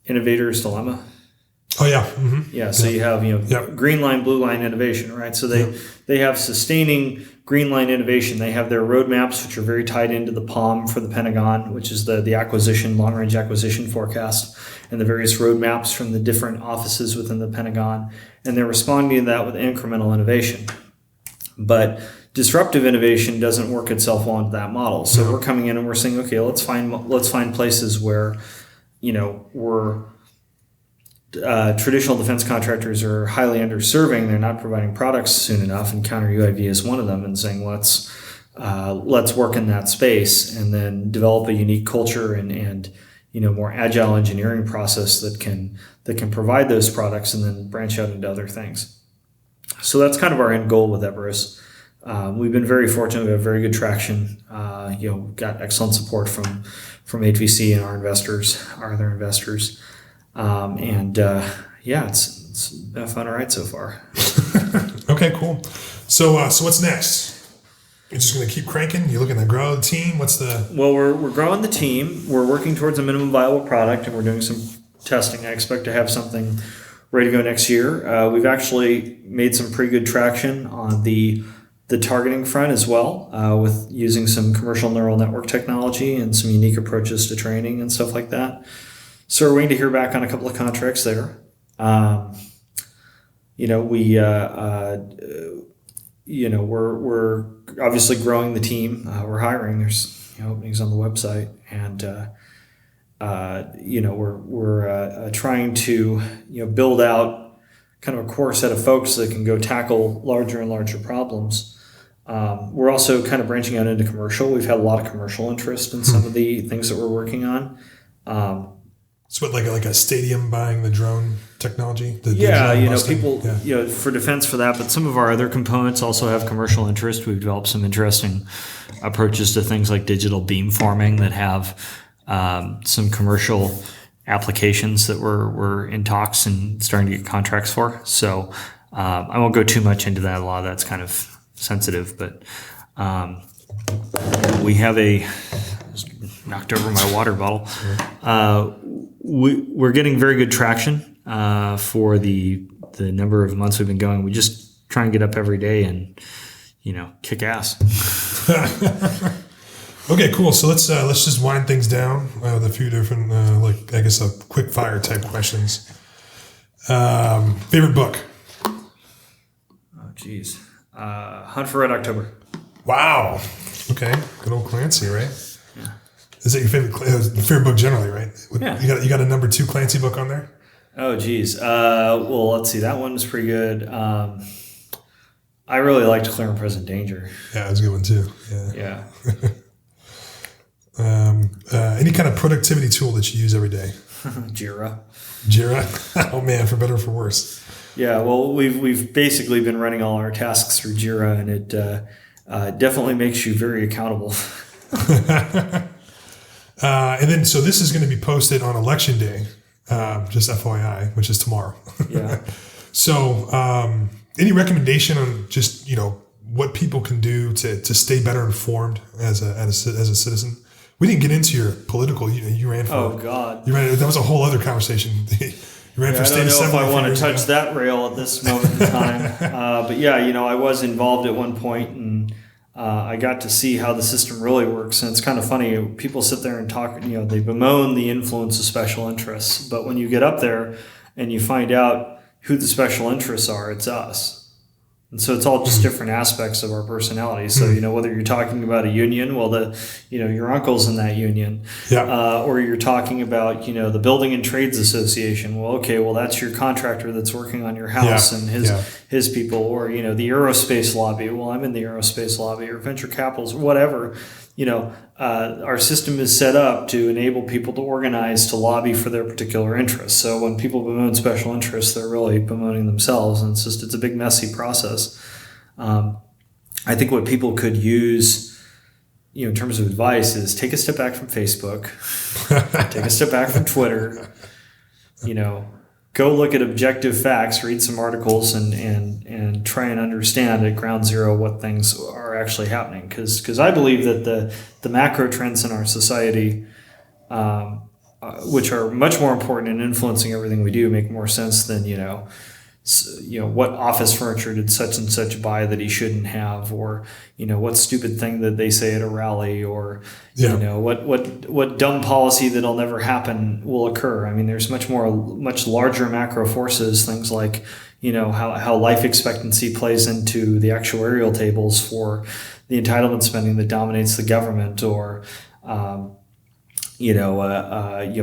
Innovator's Dilemma? Oh yeah. Mm-hmm. Yeah. So you have green line, blue line innovation, right? So they have sustaining green line innovation. They have their roadmaps, which are very tied into the POM for the Pentagon, which is the acquisition, long range acquisition forecast, and the various roadmaps from the different offices within the Pentagon. And they're responding to that with incremental innovation. But disruptive innovation doesn't work itself onto that model. So we're coming in and we're saying, okay, let's find places where, traditional defense contractors are highly underserving. They're not providing products soon enough, and counter UAV is one of them. And saying let's work in that space, and then develop a unique culture and more agile engineering process that can provide those products, and then branch out into other things. So that's kind of our end goal with Everest. We've been very fortunate. We have very good traction. Got excellent support from HVC and our other investors. It's been a fun ride so far. Okay, cool. So what's next? You're just going to keep cranking? You're looking to grow the team? Well, we're growing the team. We're working towards a minimum viable product, and we're doing some testing. I expect to have something ready to go next year. We've actually made some pretty good traction on the targeting front as well, with using some commercial neural network technology and some unique approaches to training and stuff like that. So we're waiting to hear back on a couple of contracts there. We're obviously growing the team. We're hiring. There's openings on the website, and we're trying to build out kind of a core set of folks that can go tackle larger and larger problems. We're also kind of branching out into commercial. We've had a lot of commercial interest in some of the things that we're working on. So what, like a stadium buying the drone technology? People, for defense for that, but some of our other components also have commercial interest. We've developed some interesting approaches to things like digital beamforming that have some commercial applications that we're in talks and starting to get contracts for. So I won't go too much into that. A lot of that's kind of sensitive, but we have knocked over my water bottle. We're getting very good traction for the number of months we've been going. We just try and get up every day and kick ass. Okay, cool. So let's just wind things down with a few different quick fire type questions. Favorite book? Oh, geez. Hunt for Red October. Wow. Okay. Good old Clancy, right? Yeah. Is that your favorite book generally, right? Yeah. You got a number 2 Clancy book on there? Oh, geez. Well, let's see. That one was pretty good. I really liked Clear and Present Danger. Yeah, it was a good one too. Yeah. Any kind of productivity tool that you use every day? Jira. Oh man, for better or for worse. Yeah, well, we've basically been running all our tasks through Jira, and it definitely makes you very accountable. And then, so this is going to be posted on Election Day, just FYI, which is tomorrow. Yeah. So, any recommendation on just, what people can do to stay better informed as a citizen? We didn't get into your political. You ran for. Oh God! That was a whole other conversation. You ran for state assembly. I don't know if I want to touch that rail at this moment in time. But yeah, I was involved at one point, and I got to see how the system really works. And it's kind of funny. People sit there and talk. They bemoan the influence of special interests, but when you get up there and you find out who the special interests are, it's us. And so it's all just different aspects of our personality. So, whether you're talking about a union, well, your uncle's in that union. Yeah. Or you're talking about, the Building and Trades Association. Well, okay, that's your contractor that's working on your house and his people. Or, the aerospace lobby. Well, I'm in the aerospace lobby, or venture capitals, whatever. Our system is set up to enable people to organize, to lobby for their particular interests. So when people bemoan special interests, they're really bemoaning themselves, and it's a big, messy process. I think what people could use, in terms of advice, is take a step back from Facebook, take a step back from Twitter, go look at objective facts, read some articles, and try and understand at ground zero what things are actually happening. Because I believe that the macro trends in our society, which are much more important in influencing everything we do, make more sense than what office furniture did such and such buy that he shouldn't have, or what stupid thing that they say at a rally, or what dumb policy that'll never happen will occur. I mean, there's much larger macro forces, things like how life expectancy plays into the actuarial tables for the entitlement spending that dominates the government, or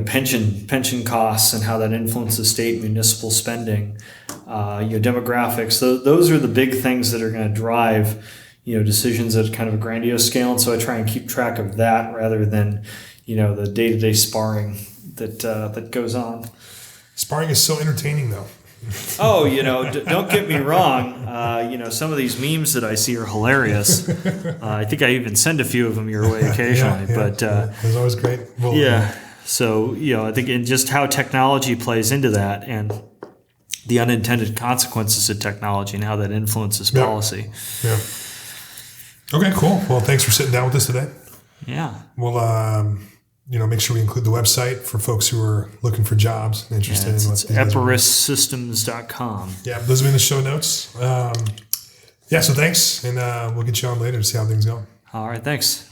pension costs and how that influences state municipal spending, demographics. Those are the big things that are going to drive decisions at kind of a grandiose scale. And so I try and keep track of that rather than the day-to-day sparring that goes on. Sparring is so entertaining, though. Oh, don't get me wrong. Some of these memes that I see are hilarious. I think I even send a few of them your way occasionally. But it's always great. Well, So, I think in just how technology plays into that, and the unintended consequences of technology and how that influences policy. Yeah. Okay, cool. Well, thanks for sitting down with us today. Yeah. We'll make sure we include the website for folks who are looking for jobs and interested in what it's EperisSystems.com. Yeah, those will be in the show notes. So thanks, and we'll get you on later to see how things go. All right, thanks.